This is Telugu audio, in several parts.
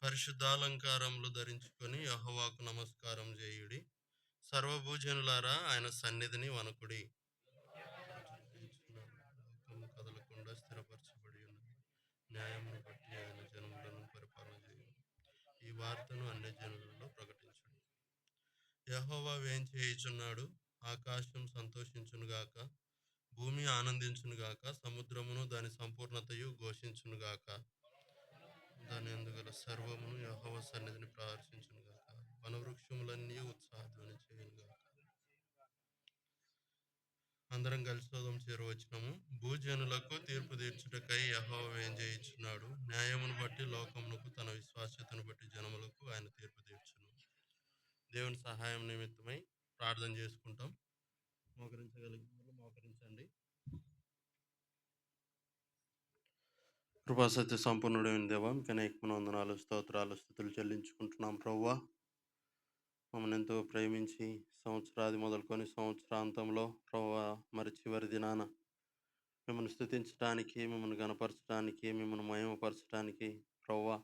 పరిశుద్ధాలంకారములు ధరించుకొని యెహోవాకు నమస్కారం చేయుడి. సర్వభూజనులారా ఆయన సన్నిధిని వణకుడి. లోకము కదలకుండా స్థిరపరచబడి ఉన్నది. న్యాయమును బట్టి ఆయన జనములను పరిపాలన చేయును. ఈ వార్తను అన్ని జనులలో ప్రకటించుడి. యెహోవా వేంచేయుచున్నాడు. ఆకాశం సంతోషించునుగాక, భూమి ఆనందించునుగాక, సముద్రమును దాని సంపూర్ణతయు ఘోషించునుగాక. దాని అందుగల సర్వమును యెహోవా సన్నిధిని ప్రదర్శించునుగాక. వనవృక్షములన్నీ ఉత్సాహధ్వని చేయునుగాక. అందరం కలిసి చదువు చేరువచ్చినము. భూజనులకు తీర్పు తీర్చుటకై యెహోవా వేంచేయుచున్నాడు. న్యాయమును బట్టి లోకమునకు, తన విశ్వాస్యతను బట్టి జనములకు ఆయన తీర్పు తీర్చును. దేవుని సహాయం నిమిత్తమై ప్రార్థన చేసుకుంటాం. మోకరించగలిగిన మోకరించండి. కృపాసత్య సంపూర్ణుడైన దేవా, మీకు అనేకమైన వందనాలు, స్తోత్రాలు, స్తుతులు చెల్లించుకుంటున్నాం. ప్రభువా, మమ్మల్ని ఎంతో ప్రేమించి సంవత్సరాది మొదలుకొని సంవత్సరాంతంలో ప్రభువా మరి చివరి దినాన మిమ్మల్ని స్తుతించడానికి, మిమ్మల్ని గణపరచడానికి, మిమ్మల్ని మహిమపరచడానికి ప్రభువా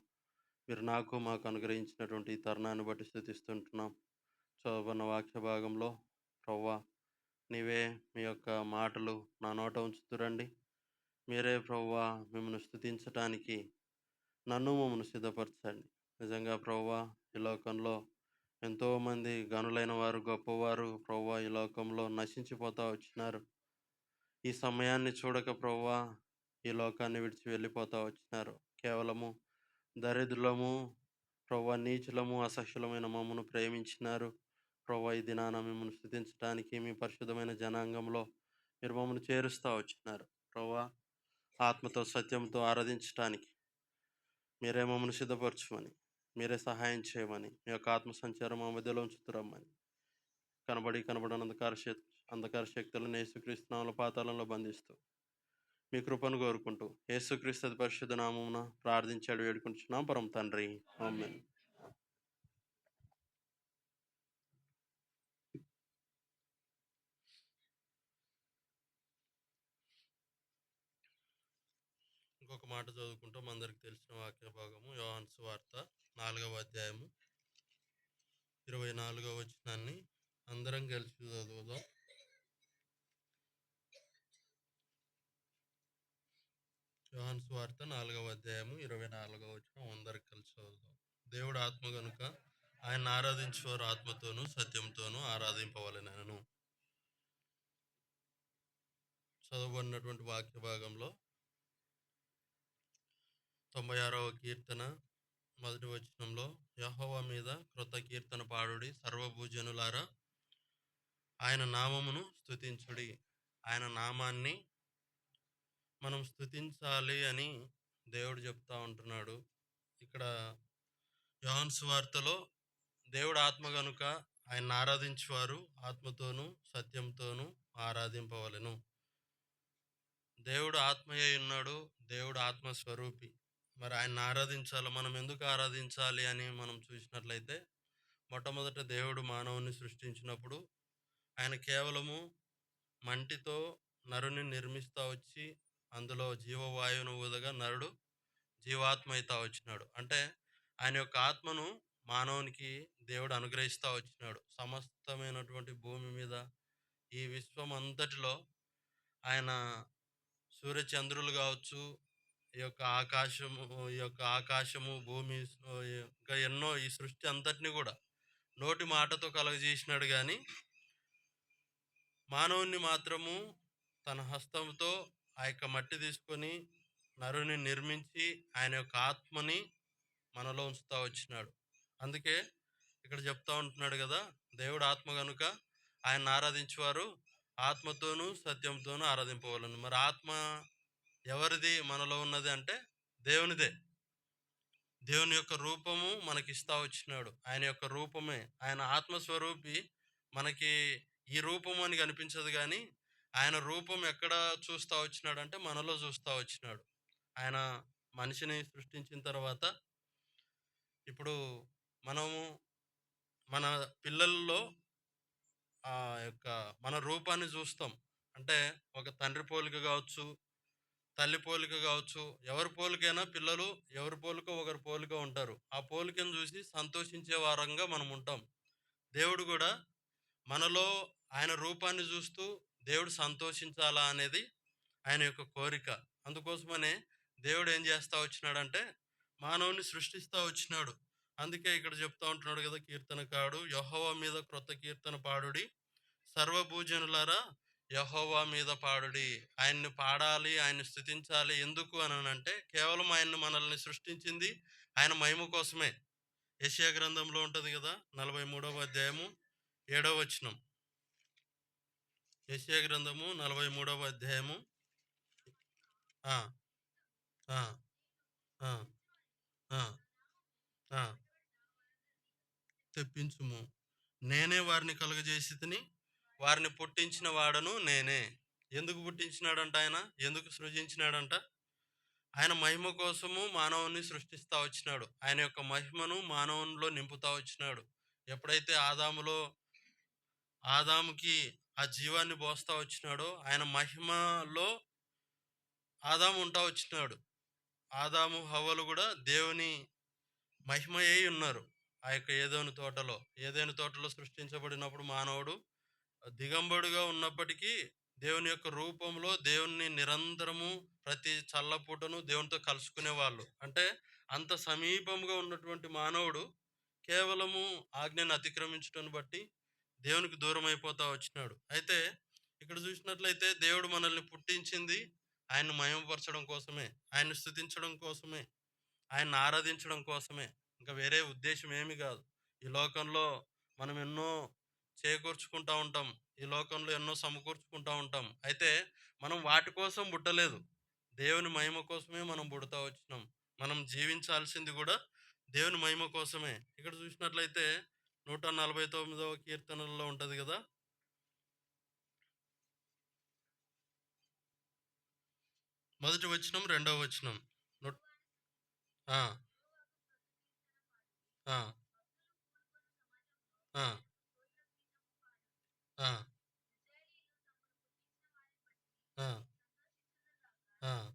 మీరు నాకు మాకు అనుగ్రహించినటువంటి ఈ తరుణాన్ని బట్టి స్తుతిస్తుంటున్నాం. చదవబడిన వాక్య భాగంలో ప్రభువా నీవే మీ యొక్క మాటలు నా నోట ఉంచుతురండి. మీరే ప్రభువా మిమ్మల్ని స్తుతించటానికి నన్ను మమ్మల్ని సిద్ధపరచండి. నిజంగా ప్రభువా ఈ లోకంలో ఎంతోమంది గనులైన వారు, గొప్పవారు ప్రభువా ఈ లోకంలో నశించిపోతా వచ్చినారు. ఈ సమయాన్ని చూడక ప్రభువా ఈ లోకాన్ని విడిచి వెళ్ళిపోతా వచ్చినారు. కేవలము దరిద్రులము ప్రభువా, నీచులము, అసహ్యులమైన మమ్మను ప్రేమించినారు. ప్రభువా ఈ దినాన మిమ్మల్ని స్తుతించడానికి మీ పరిశుద్ధమైన జనాంగంలో మీరు మమ్మల్ని చేరుస్తూ వచ్చినారు. ప్రభువా ఆత్మతో సత్యంతో ఆరాధించటానికి మీరే మమ్మల్ని సిద్ధపరచమని, మీరే సహాయం చేయమని, మీ యొక్క ఆత్మ సంచారం మా మధ్యలో ఉంచుతురమ్మని, కనబడని అంధకార శక్తులను యేసుక్రీస్తు నామములో పాతాళంలో బంధిస్తూ మీ కృపను కోరుకుంటూ యేసుక్రీస్తు పరిశుద్ధ నామమున ప్రార్థించాడు వేడుకుంటున్నాం పరమ తండ్రి, ఆమేన్. ఇంకొక మాట చదువుకుంటాం. అందరికి తెలిసిన వాక్య భాగము యోహాను సువార్త 4వ అధ్యాయము 24వ వచనాన్ని అందరం కలిసి చదువుదాం. యోహాను సువార్త 4వ అధ్యాయము 24వ వచనం అందరికి కలిసి చదువుదాం. దేవుడు ఆత్మ గనుక ఆయన ఆరాధించేవారు ఆత్మతోనూ సత్యంతోనూ ఆరాధింపవలెనను. చదవబడినటువంటి వాక్య భాగంలో 96వ కీర్తన 1వ వచనంలో యెహోవా మీద కృత కీర్తన పాడుడి, సర్వభూజనులారా ఆయన నామమును స్తుతించుడి. ఆయన నామాన్ని మనం స్తుతించాలి అని దేవుడు చెప్తా ఉంటున్నాడు. ఇక్కడ యోహాను సువార్తలో దేవుడు ఆత్మ గనుక ఆయన ఆరాధించేవారు ఆత్మతోనూ సత్యంతోనూ ఆరాధింపవలెను. దేవుడు ఆత్మయే ఉన్నాడు. దేవుడు ఆత్మస్వరూపి. మరి ఆయన ఆరాధించాలి. మనం ఎందుకు ఆరాధించాలి అని మనం చూసినట్లయితే, మొట్టమొదట దేవుడు మానవుని సృష్టించినప్పుడు ఆయన కేవలము మంటితో నరుని నిర్మిస్తూ వచ్చి అందులో జీవవాయువును ఊదగా నరుడు జీవాత్మ అవుతా వచ్చినాడు. అంటే ఆయన యొక్క ఆత్మను మానవునికి దేవుడు అనుగ్రహిస్తూ వచ్చినాడు. సమస్తమైనటువంటి భూమి మీద ఈ విశ్వం అంతటిలో ఆయన సూర్యచంద్రులు కావచ్చు, ఈ యొక్క ఆకాశము భూమి, ఇంకా ఎన్నో ఈ సృష్టి అంతటిని కూడా నోటి మాటతో కలగజేసినాడు. కానీ మానవుణ్ణి మాత్రము తన హస్తంతో ఆ యొక్క మట్టి తీసుకొని నరుని నిర్మించి ఆయన యొక్క ఆత్మని మనలో ఉంచుతా వచ్చినాడు. అందుకే ఇక్కడ చెప్తా ఉంటున్నాడు కదా, దేవుడు ఆత్మ కనుక ఆయన ఆరాధించేవారు ఆత్మతోనూ సత్యంతోనూ ఆరాధింపవలను. మరి ఆత్మ ఎవరిది మనలో ఉన్నది అంటే దేవునిదే. దేవుని యొక్క రూపము మనకి ఇస్తా వచ్చినాడు. ఆయన యొక్క రూపమే, ఆయన ఆత్మస్వరూపి. మనకి ఈ రూపము అని కనిపించదు, కానీ ఆయన రూపం ఎక్కడ చూస్తా వచ్చినాడు అంటే మనలో చూస్తా వచ్చినాడు. ఆయన మనిషిని సృష్టించిన తర్వాత ఇప్పుడు మనము మన పిల్లల్లో మన రూపాన్ని చూస్తాం. అంటే ఒక తండ్రి పోలిక కావచ్చు, తల్లి పోలిక కావచ్చు, ఎవరి పోలికైనా పిల్లలు ఎవరి పోలిక ఒకరి పోలిక ఉంటారు. ఆ పోలికను చూసి సంతోషించే వారంగా మనం ఉంటాం. దేవుడు కూడా మనలో ఆయన రూపాన్ని చూస్తూ దేవుడు సంతోషించాలా అనేది ఆయన యొక్క కోరిక. అందుకోసమనే దేవుడు ఏం చేస్తా వచ్చినాడంటే మానవుని సృష్టిస్తా వచ్చినాడు. అందుకే ఇక్కడ చెప్తా ఉంటున్నాడు కదా కీర్తనకారుడు, యెహోవా మీద క్రొత్త కీర్తన పాడుడి, సర్వభూజనులారా యెహోవా మీద పాడుడి. ఆయన్ని పాడాలి, ఆయన్ని స్తుతించాలి. ఎందుకు అనంటే కేవలం ఆయన్ని మనల్ని సృష్టించింది ఆయన మహిమ కోసమే. యెషయా గ్రంథంలో ఉంటది కదా 43వ అధ్యాయము 7వ వచనం. యెషయా గ్రంథము 43వ అధ్యాయము. ఆ, ఆ, ఆ, ఆ, ఆ. తెప్పించుము. నేనే వారిని కలుగజేసితిని, వారిని పుట్టించిన వాడను నేనే. ఎందుకు పుట్టించినాడంట ఆయన? ఎందుకు సృజించినాడంట? ఆయన మహిమ కోసము మానవుని సృష్టిస్తా వచ్చినాడు. ఆయన యొక్క మహిమను మానవునిలో నింపుతా వచ్చినాడు. ఎప్పుడైతే ఆదాముకి ఆ జీవాన్ని పోస్తా వచ్చినాడో ఆయన మహిమలో ఆదాము ఉంటా వచ్చినాడు. ఆదాము హవ్వలు కూడా దేవుని మహిమయ్యై ఉన్నారు. ఆ యొక్క ఏదైనా తోటలో సృష్టించబడినప్పుడు మానవుడు దిగంబరుడుగా ఉన్నప్పటికీ దేవుని యొక్క రూపంలో దేవుణ్ణి నిరంతరము ప్రతి చల్లపూటను దేవునితో కలుసుకునే వాళ్ళు. అంటే అంత సమీపంగా ఉన్నటువంటి మానవుడు కేవలము ఆజ్ఞను అతిక్రమించటను బట్టి దేవునికి దూరం అయిపోతా వచ్చినాడు. అయితే ఇక్కడ చూసినట్లయితే దేవుడు మనల్ని పుట్టించింది ఆయన్ని మహిమపరచడం కోసమే, ఆయన్ని స్తుతించడం కోసమే, ఆయన్ని ఆరాధించడం కోసమే. ఇంకా వేరే ఉద్దేశం ఏమి కాదు. ఈ లోకంలో మనం ఎన్నో చేకూర్చుకుంటా ఉంటాం. ఈ లోకంలో ఎన్నో సమకూర్చుకుంటా ఉంటాం. అయితే మనం వాటి కోసం పుట్టలేదు. దేవుని మహిమ కోసమే మనం పుడతా వచ్చినాం. మనం జీవించాల్సింది కూడా దేవుని మహిమ కోసమే. ఇక్కడ చూసినట్లయితే 149వ కీర్తనలో ఉంటది కదా, మొదటి వచనం, రెండవ వచనం. నూట- ఆ, ఆ, ఆ, ఆ, ఆ, ఆ.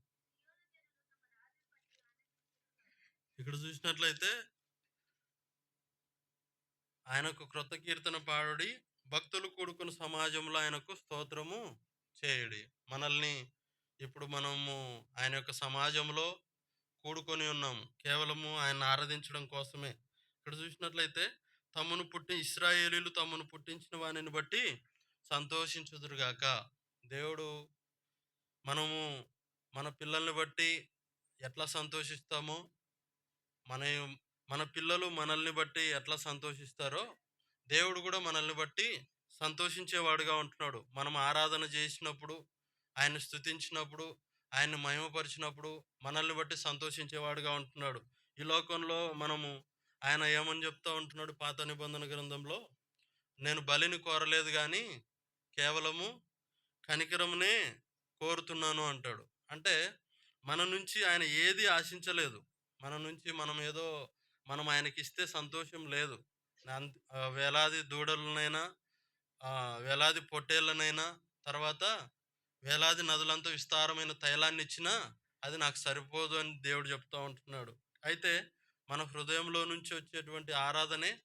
ఇక్కడ చూసినట్లయితే ఆయనకు క్రొత్త కీర్తన పాడుడి, భక్తులు కూడుకున్న సమాజంలో ఆయనకు స్తోత్రము చేయుడి. మనల్ని ఇప్పుడు మనము ఆయన యొక్క సమాజంలో కూడుకొని ఉన్నాము కేవలము ఆయన ఆరాధించడం కోసమే. ఇక్కడ చూసినట్లయితే ఇశ్రాయేలీలు తమను పుట్టించిన వానిని బట్టి సంతోషించుదురుగాక. దేవుడు మనము మన పిల్లల్ని బట్టి ఎట్లా సంతోషిస్తామో, మన మన పిల్లలు మనల్ని బట్టి ఎట్లా సంతోషిస్తారో దేవుడు కూడా మనల్ని బట్టి సంతోషించేవాడుగా ఉంటున్నాడు. మనం ఆరాధన చేసినప్పుడు, ఆయన్ని స్తుతించినప్పుడు, ఆయన్ని మహిమపరిచినప్పుడు మనల్ని బట్టి సంతోషించేవాడుగా ఉంటున్నాడు. ఈ లోకంలో ఆయన ఏమని చెప్తా ఉంటున్నాడు పాత నిబంధన గ్రంథంలో, నేను బలిని కోరలేదు కానీ కేవలము కనికరమునే కోరుతున్నాను అంటాడు. అంటే మన నుంచి ఆయన ఏది ఆశించలేదు. మన నుంచి మనం ఆయనకి ఇస్తే సంతోషం లేదు. వేలాది దూడలనైనా, వేలాది పొట్టేళ్ళనైనా, తర్వాత వేలాది నదులంతా విస్తారమైన తైలాన్ని ఇచ్చినా అది నాకు సరిపోదు అని దేవుడు చెప్తా ఉంటున్నాడు. అయితే మన హృదయంలో నుంచి వచ్చేటువంటి ఆరాధనే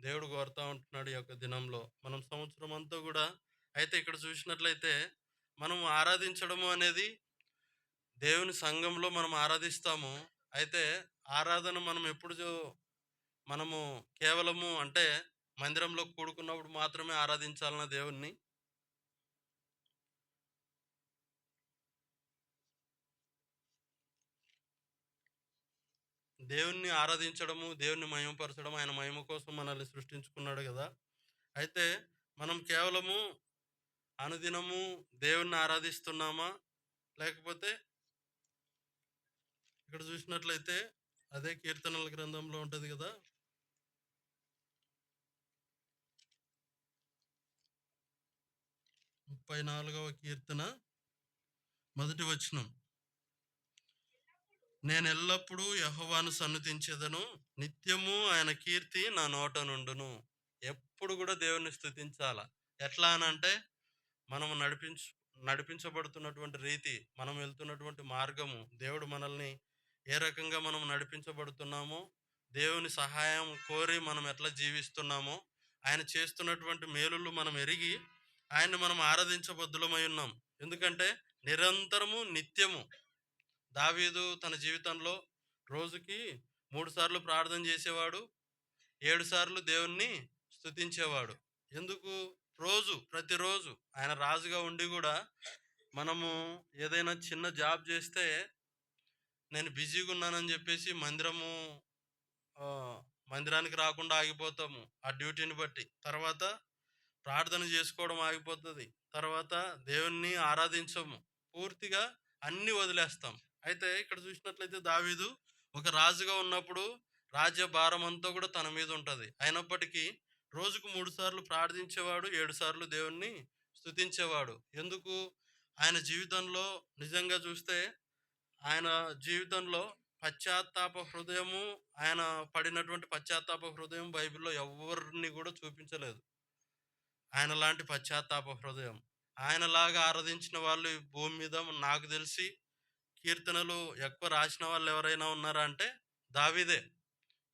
దేవుడు కోరుతా ఉంటున్నాడు ఈ యొక్క దినంలో, మనం సంవత్సరం అంతా కూడా. అయితే ఇక్కడ చూసినట్లయితే మనం ఆరాధించడము అనేది దేవుని సంఘంలో మనం ఆరాధిస్తాము. అయితే ఆరాధన మనము కేవలము అంటే మందిరంలో కూడుకున్నప్పుడు మాత్రమే ఆరాధించాలన్న దేవుణ్ణి. దేవుణ్ణి ఆరాధించడము, దేవుణ్ణి మహిమపరచడం, ఆయన మహిమ కోసం మనల్ని సృష్టించుకున్నాడు కదా. అయితే మనం కేవలము అనుదినము దేవుణ్ణి ఆరాధిస్తున్నామా, లేకపోతే ఇక్కడ చూసినట్లయితే అదే కీర్తనల గ్రంథంలో ఉంటది కదా, 34వ కీర్తన మొదటి వచనం. నేను ఎల్లప్పుడూ యెహోవాను సన్నుతించెదను, నిత్యము ఆయన కీర్తి నా నోట నుండును. ఎప్పుడు కూడా దేవుణ్ణి స్తుతించాల. ఎట్లా అనంటే మనము నడిపించబడుతున్నటువంటి రీతి, మనం వెళ్తున్నటువంటి మార్గము, దేవుడు మనల్ని ఏ రకంగా మనం నడిపించబడుతున్నామో, దేవుని సహాయం కోరి మనం ఎట్లా జీవిస్తున్నామో, ఆయన చేస్తున్నటువంటి మేలులు మనం ఎరిగి ఆయన్ని మనం ఆరాధించబద్దులమై ఉన్నాం. ఎందుకంటే నిరంతరము నిత్యము దావీదు తన జీవితంలో రోజుకి 3 సార్లు ప్రార్థన చేసేవాడు, 7 సార్లు దేవుణ్ణి స్తుతించేవాడు. ఎందుకు? ప్రతిరోజు ఆయన రాజుగా ఉండి కూడా మనము ఏదైనా చిన్న జాబ్ చేస్తే నేను బిజీగా ఉన్నానని చెప్పేసి ఆ, మందిరానికి రాకుండా ఆగిపోతాము ఆ డ్యూటీని బట్టి. తర్వాత ప్రార్థన చేసుకోవడం ఆగిపోతుంది. తర్వాత దేవుణ్ణి ఆరాధించము, పూర్తిగా అన్ని వదిలేస్తాం. అయితే ఇక్కడ చూసినట్లయితే దావీదు ఒక రాజుగా ఉన్నప్పుడు రాజ్య భారం అంతా కూడా తన మీద ఉంటుంది. అయినప్పటికీ రోజుకు 3 సార్లు ప్రార్థించేవాడు, 7 సార్లు దేవుణ్ణి స్తుతించేవాడు. ఎందుకు? ఆయన జీవితంలో నిజంగా చూస్తే ఆయన జీవితంలో పశ్చాత్తాప హృదయము, ఆయన పడినటువంటి పశ్చాత్తాప హృదయం బైబిల్లో ఎవరిని కూడా చూపించలేదు. ఆయన లాంటి పశ్చాత్తాప హృదయం, ఆయనలాగా ఆరాధించిన వాళ్ళు ఈ భూమి మీద నాకు తెలిసి కీర్తనలు ఎక్కువ రాసిన వాళ్ళు ఎవరైనా ఉన్నారా అంటే దావీదే.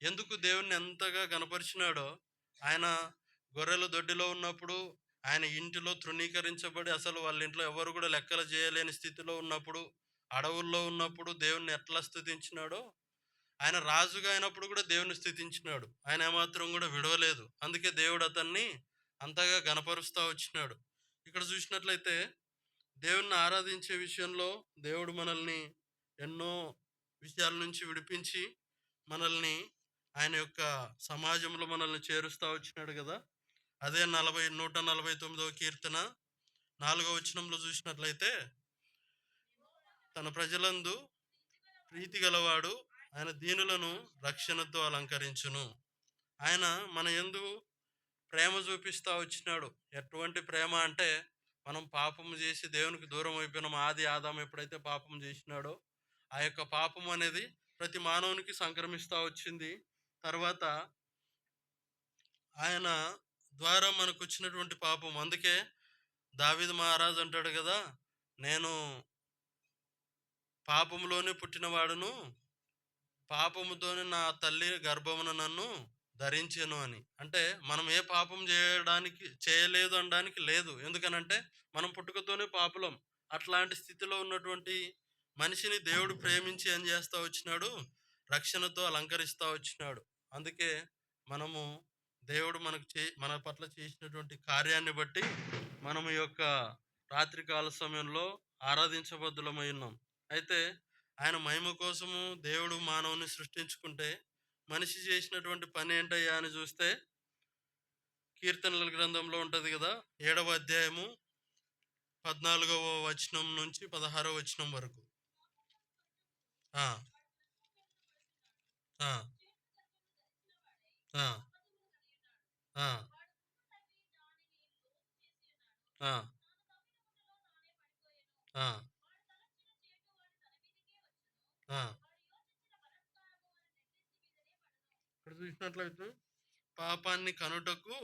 ఎందుకు? దేవుణ్ణి ఎంతగా గనపరిచినాడో. ఆయన గొర్రెల దొడ్డిలో ఉన్నప్పుడు, ఆయన ఇంటిలో తృణీకరించబడి అసలు వాళ్ళ ఇంట్లో ఎవరు కూడా లెక్కలు చేయలేని స్థితిలో ఉన్నప్పుడు, అడవుల్లో ఉన్నప్పుడు దేవుణ్ణి ఎట్లా స్తుతించినాడో, ఆయన రాజుగా అయినప్పుడు కూడా దేవుని స్థుతించినాడు. ఆయన ఏమాత్రం కూడా విడవలేదు. అందుకే దేవుడు అతన్ని అంతగా గనపరుస్తూ వచ్చినాడు. ఇక్కడ చూసినట్లయితే దేవుణ్ణి ఆరాధించే విషయంలో దేవుడు మనల్ని ఎన్నో విషయాల నుంచి విడిపించి మనల్ని ఆయన యొక్క సమాజంలో మనల్ని చేరుస్తూ వచ్చినాడు కదా. అదే 149వ కీర్తన 4వ వచనంలో చూసినట్లయితే, తన ప్రజలందు ప్రీతి గలవాడు, ఆయన దీనులను రక్షణతో అలంకరించును. ఆయన మన యందు ప్రేమ చూపిస్తూ వచ్చినాడు. ఎటువంటి ప్రేమ అంటే, మనం పాపము చేసి దేవునికి దూరం అయిపోయినాం. ఆదాము ఎప్పుడైతే పాపం చేసినాడో, ఆ యొక్క పాపం అనేది ప్రతి మానవునికి సంక్రమిస్తూ వచ్చింది. తర్వాత ఆయన ద్వారా మనకు వచ్చినటువంటి పాపం. అందుకే దావీదు మహారాజు అంటాడు కదా, నేను పాపములోనే పుట్టినవాడును, పాపముతోనే నా తల్లి గర్భమున నన్ను ధరించెను అని. అంటే మనం ఏ పాపం చేయలేదు అనడానికి లేదు. ఎందుకనంటే మనం పుట్టుకతోనే పాపులం. అట్లాంటి స్థితిలో ఉన్నటువంటి మనిషిని దేవుడు ప్రేమించి ఏం చేస్తూ వచ్చినాడు? రక్షణతో అలంకరిస్తూ వచ్చినాడు. అందుకే మనము దేవుడు మన పట్ల చేసినటువంటి కార్యాన్ని బట్టి మనము ఈ యొక్క రాత్రికాల సమయంలో ఆరాధించబద్దులమై ఉన్నాం. అయితే ఆయన మహిమ కోసము దేవుడు మానవుని సృష్టించుకుంటే మనిషి చేసినటువంటి పని ఏంటయ్యా అని చూస్తే, కీర్తనల గ్రంథంలో ఉంటుంది కదా, 7వ అధ్యాయము 14వ వచనం నుంచి 16వ వచనం వరకు. ఆ ఆ ఆ ఆ ఆ ఆ ఆ ఇక్కడ చూసినట్లయితే, పాపాన్ని కనుటకు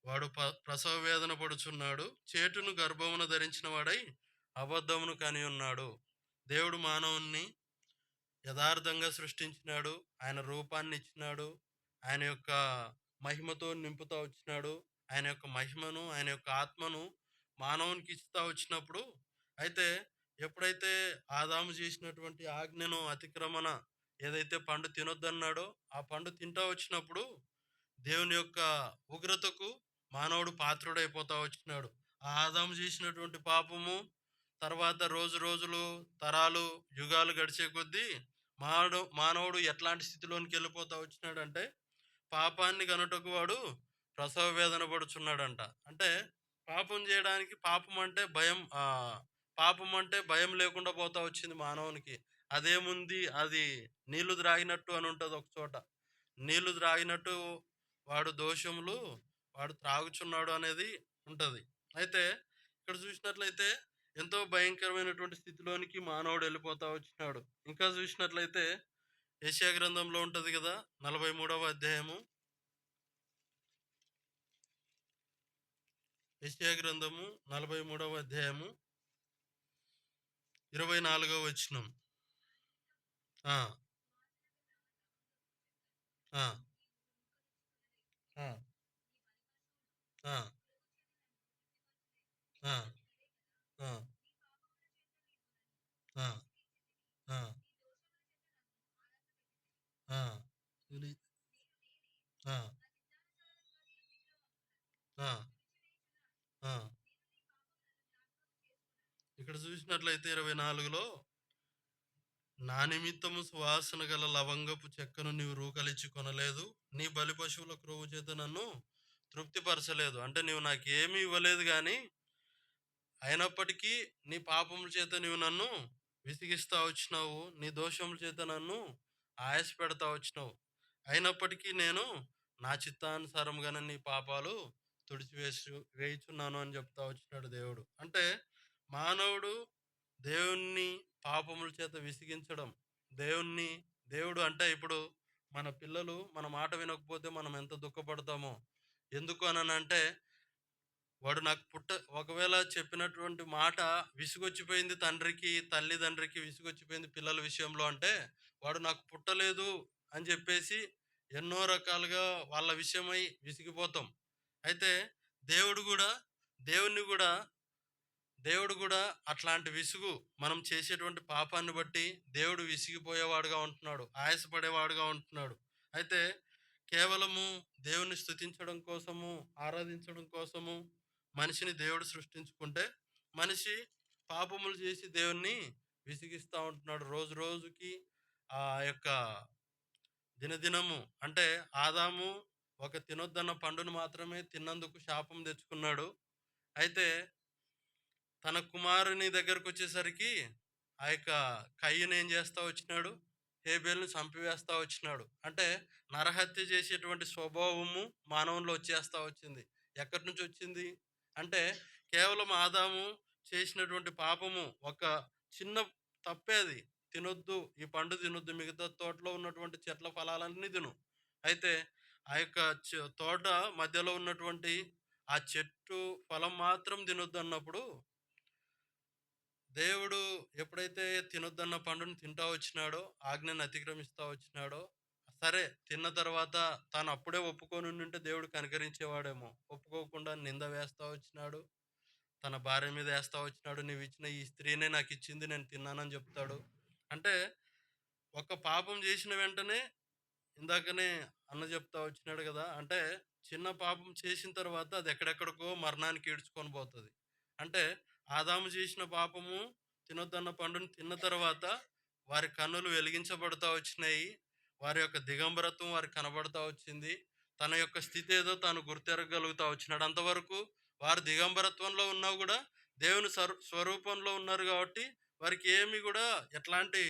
వాడు ప్రసవ వేదన పడుచున్నాడు, చేటును గర్భమున ధరించిన వాడై అబద్ధమును కని ఉన్నాడు. దేవుడు మానవుణ్ణి యథార్థంగా సృష్టించినాడు. ఆయన రూపాన్ని ఇచ్చినాడు. ఆయన యొక్క మహిమతో నింపుతా వచ్చినాడు. ఆయన యొక్క మహిమను, ఆయన యొక్క ఆత్మను మానవునికి ఇస్తా వచ్చినప్పుడు, అయితే ఎప్పుడైతే ఆదాము చేసినటువంటి ఆజ్ఞను అతిక్రమణ, ఏదైతే పండు తినొద్దన్నాడో ఆ పండు తింటా వచ్చినప్పుడు దేవుని యొక్క ఉగ్రతకు మానవుడు పాత్రుడైపోతా వచ్చినాడు. ఆ ఆదాము చేసినటువంటి పాపము తర్వాత రోజు రోజులు, తరాలు, యుగాలు గడిచే కొద్దీ మానవుడు ఎట్లాంటి స్థితిలోనికి వెళ్ళిపోతా వచ్చినాడంటే, పాపాన్ని కనుటకు వాడు ప్రసవ వేదన పడుచున్నాడంట. అంటే పాపం చేయడానికి, పాపం అంటే భయం లేకుండా పోతా వచ్చింది మానవునికి. అదేముంది, అది నీళ్లు త్రాగినట్టు అని ఉంటుంది ఒక చోట. నీళ్లు త్రాగినట్టు వాడు దోషములు వాడు త్రాగుచున్నాడు అనేది ఉంటుంది. అయితే ఇక్కడ చూసినట్లయితే ఎంతో భయంకరమైనటువంటి స్థితిలోనికి మానవుడు వెళ్ళిపోతా వచ్చినాడు. ఇంకా చూసినట్లయితే యెషయా గ్రంథంలో ఉంటుంది కదా, 43వ అధ్యాయము. యెషయా గ్రంథము 43వ అధ్యాయము 24వ వచనం. ఆ! ఆ! ఆ! ఆ! ఆ! ఆ! ఆ! ఆ! ఆ! ఇది ఆ! ఆ! ఆ! ఇక్కడ చూసినట్లయితే 24లో నా నిమిత్తము సువాసన గల లవంగపు చెక్కను నీవు రూకలిచ్చి కొనలేదు. నీ బలి పశువుల క్రొవ్వు చేత నన్ను తృప్తిపరచలేదు. అంటే నీవు నాకేమీ ఇవ్వలేదు గానీ, అయినప్పటికీ నీ పాపముల చేత నీవు నన్ను విసిగిస్తా వచ్చినావు. నీ దోషముల చేత నన్ను ఆయాస పెడతా వచ్చినావు. అయినప్పటికీ నేను నా చిత్తానుసారంగానే నీ పాపాలు వేయుచున్నాను అని చెప్తా వచ్చినాడు దేవుడు. అంటే మానవుడు దేవుణ్ణి పాపముల చేత విసిగించడం, దేవుణ్ణి దేవుడు అంటే ఇప్పుడు మన పిల్లలు మన మాట వినకపోతే మనం ఎంత దుఃఖపడతామో. ఎందుకు అనంటే వాడు నాకు ఒకవేళ చెప్పినటువంటి మాట విసుగొచ్చిపోయింది తండ్రికి, తల్లిదండ్రికి విసుగొచ్చిపోయింది పిల్లల విషయంలో అంటే, వాడు నాకు పుట్టలేదు అని చెప్పేసి ఎన్నో రకాలుగా వాళ్ళ విషయమై విసిగిపోతాం. అయితే దేవుడు గూడా దేవుణ్ణి గూడా దేవుడు గూడా అట్లాంటి విసుగు మనం చేసేటువంటి పాపాన్ని బట్టి దేవుడు విసిగిపోయేవాడుగా ఉంటున్నాడు. ఆయాసపడేవాడుగా ఉంటున్నాడు. అయితే కేవలము దేవుని స్తుతించడం కోసము, ఆరాధించడం కోసము మనిషిని దేవుడు సృష్టించుకుంటే, మనిషి పాపములు చేసి దేవుణ్ణి విసిగిస్తా ఉంటున్నాడు. రోజు రోజుకి ఆ యొక్క దినదినము అంటే ఆదాము ఒక తినొద్దన్న పండును మాత్రమే తిన్నందుకు శాపం తెచ్చుకున్నాడు. అయితే తన కుమారుని దగ్గరకొచ్చేసరికి ఆ యొక్క కయీను ఏం చేస్తా వచ్చినాడు? హేబెలుని చంపివేస్తా వచ్చినాడు. అంటే నరహత్య చేసేటువంటి స్వభావము మానవునిలో వచ్చేస్తా వచ్చింది. ఎక్కడి నుంచి వచ్చింది? అంటే కేవలం ఆదాము చేసినటువంటి పాపము ఒక చిన్న తప్పే అది. తినొద్దు, ఈ పండు తినొద్దు, మిగతా తోటలో ఉన్నటువంటి చెట్ల ఫలాలన్నీ తిను. అయితే ఆ యొక్క తోట మధ్యలో ఉన్నటువంటి ఆ చెట్టు ఫలం మాత్రం తినొద్దు అన్నప్పుడు దేవుడు ఎప్పుడైతే తినొద్దన్న పండును తింటా వచ్చినాడో, ఆజ్ఞను అతిక్రమిస్తా వచ్చినాడో, సరే తిన్న తర్వాత తాను అప్పుడే ఒప్పుకొని ఉండుంటే దేవుడు కనికరించేవాడేమో. ఒప్పుకోకుండా నింద వేస్తా వచ్చినాడు. తన భార్య మీద ఏస్తా వచ్చినాడు. "నీవిచ్చిన ఈ స్త్రీనే నాకిచ్చింది. నేను తిన్నానని" చెప్తాడు. అంటే ఒక పాపం చేసిన వెంటనే ఇందాకనే అన్న చెప్తా వచ్చినాడు గదా! అంటే చిన్న పాపం చేసిన తర్వాత అది ఎక్కడెక్కడికో మరణానికి ఈడ్చుకొని పోతది. అంటే ఆదాము చేసిన పాపము తినొద్దన్న పండుని తిన్న తర్వాత వారి కన్నులు వెలిగించబడతా వచ్చినాయి. వారి యొక్క దిగంబరత్వం వారికి కనబడతా వచ్చింది. తన యొక్క స్థితి ఏదో తాను గుర్తెరగగలుగుతా వచ్చినాడు. అంతవరకు వారు దిగంబరత్వంలో ఉన్నా గూడా దేవుని స్వరూపంలో ఉన్నారు గాబట్టి వారికి ఏమి గూడా ఎట్లాంటి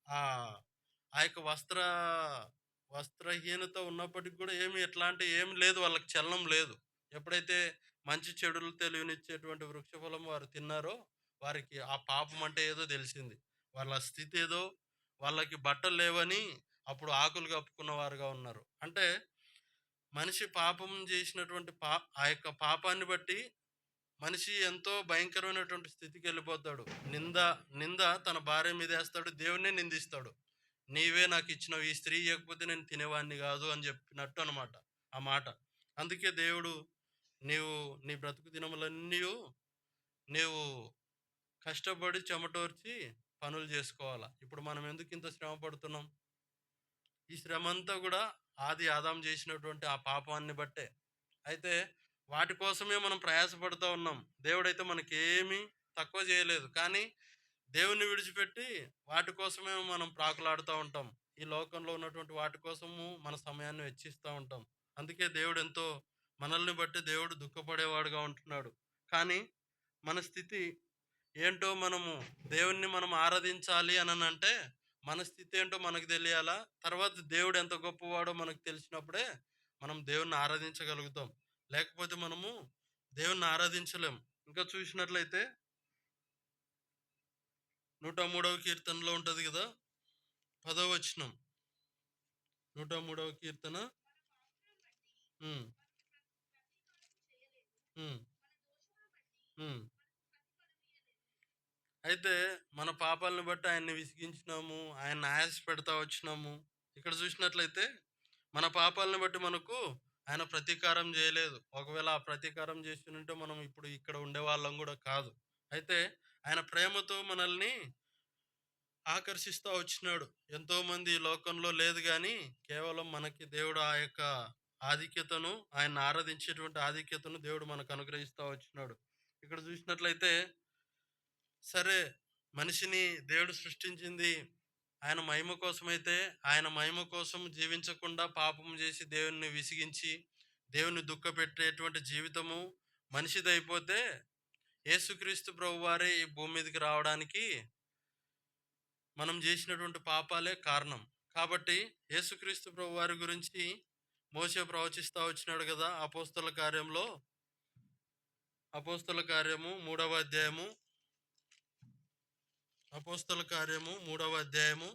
ఆహ్, ఆ యొక్క వస్త్రహీనత ఉన్నప్పటికి కూడా ఏమి లేదు, వాళ్ళకి చలనం లేదు. ఎప్పుడైతే మంచి చెడులు తెలియనిచ్చేటువంటి వృక్షఫలం వారు తిన్నారో, వారికి ఆ పాపం అంటే ఏదో తెలిసింది. వాళ్ళ స్థితి ఏదో, వాళ్ళకి బట్టలు లేవని అప్పుడు ఆకులు కప్పుకున్న వారుగా ఉన్నారు. అంటే మనిషి పాపం చేసినటువంటి ఆ యొక్క పాపాన్ని బట్టి మనిషి ఎంతో భయంకరమైనటువంటి స్థితికెళ్ళిపోతాడు. నింద నింద తన భార్య మీదేస్తాడు. దేవుడినే నిందిస్తాడు. "నీవే నాకిచ్చినవు. ఈ స్త్రీ ఇయ్యకపోతే నేను తినేవాడిని గాదు" అని చెప్పినట్టు అనమాట ఆ మాట. అందుకే దేవుడు నీవు నీ బ్రతుకు దినములన్నీయు నీవు కష్టపడి చెమటోర్చి పనులు జేసుకోవాలా. ఇప్పుడు మనం ఎందుకింత శ్రమ పడుతున్నాం? ఈ శ్రమంతా గూడా ఆదాము జేసినటువంటి ఆ పాపాన్ని బట్టే. అయితే వాటి కోసమే మనం ప్రయాసపడుతా ఉన్నాం. దేవుడైతే మనకేమీ తక్కువ జేయలేదు. కానీ దేవుణ్ణి విడిచిపెట్టి వాటి కోసమే మనం ప్రాకులాడుతా ఉంటాం. ఈ లోకంలో ఉన్నటువంటి వాటి కోసము మన సమయాన్ని వెచ్చిస్తా ఉంటాం. అందుకే దేవుడెంతో మనల్ని బట్టి దేవుడు దుఃఖపడేవాడుగా ఉంటున్నాడు. కానీ మన స్థితి ఏంటో దేవుణ్ణి మనం ఆరాధించాలి అననంటే మన స్థితి ఏంటో మనకు తెలియాలా? తర్వాత దేవుడు ఎంత గొప్పవాడో మనకు తెలిసినప్పుడే మనం దేవుణ్ణి ఆరాధించగలుగుతాం. లేకపోతే మనము దేవుణ్ణి ఆరాధించలేం. ఇంకా చూసినట్లయితే 103వ కీర్తనలో ఉంటది గదా! 10వ వచనం. 103వ కీర్తన. హ్మ్. హ్మ్. హ్మ్. అయితే మన పాపాలను బట్టి ఆయన్ని విసిగించినాము. ఆయన్ని ఆయాస పెడతా వచ్చినాము. ఇక్కడ చూసినట్లయితే మన పాపాలను బట్టి మనకు ఆయన ప్రతీకారం చేయలేదు. ఒకవేళ ఆ ప్రతీకారం చేసుంటే మనం ఇప్పుడు ఇక్కడ ఉండేవాళ్ళం గూడా కాదు. అయితే ఆయన ప్రేమతో మనల్ని ఆకర్షిస్తా వచ్చినాడు. ఎంతోమంది ఈ లోకంలో లేదు గానీ, కేవలం మనకి దేవుడు ఆ యొక్క ఆధిక్యతను, ఆయన్ని ఆరాధించేటువంటి ఆధిక్యతను దేవుడు మనకు అనుగ్రహిస్తా వచ్చినాడు. ఇక్కడ చూసినట్లయితే సరే, మనిషిని దేవుడు సృష్టించింది ఆయన మహిమ కోసమైతే, ఆయన మహిమ కోసం జీవించకుండా పాపం చేసి దేవుడిని విసిగించి, దేవుని దుఃఖపెట్టేటువంటి జీవితము మనిషిదైపోతే, యేసుక్రీస్తు ప్రభువారే ఈ భూమి మీదకి రావడానికి మనం చేసినటువంటి పాపాలే కారణం. కాబట్టి యేసుక్రీస్తు ప్రభువారి గురించి మోషే ప్రవచిస్తా వచ్చినాడు గదా! అపోస్తల కార్యము 3వ అధ్యాయము అపోస్తల కార్యము 3వ అధ్యాయము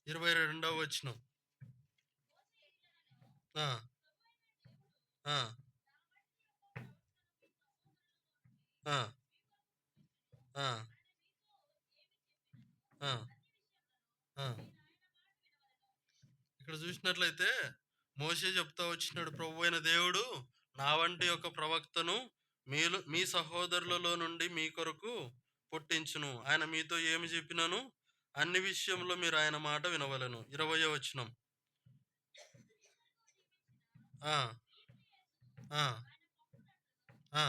22వ వచనం. ఆ! ఆ! ఆ! ఆ! ఆ! ఆ! ఇక్కడ చూసినట్లయితే మోషే చెప్తా వచ్చినాడు, ప్రభువైన దేవుడు నా వంటి ఒక ప్రవక్తను మీ సహోదరులలో నుండి మీ కొరకు పుట్టించును. ఆయన మీతో ఏమి చెప్పినను అన్ని విషయంలో మీరు ఆయన మాట వినవలెను. 20వ వచనం. ఆ! ఆ! ఆ!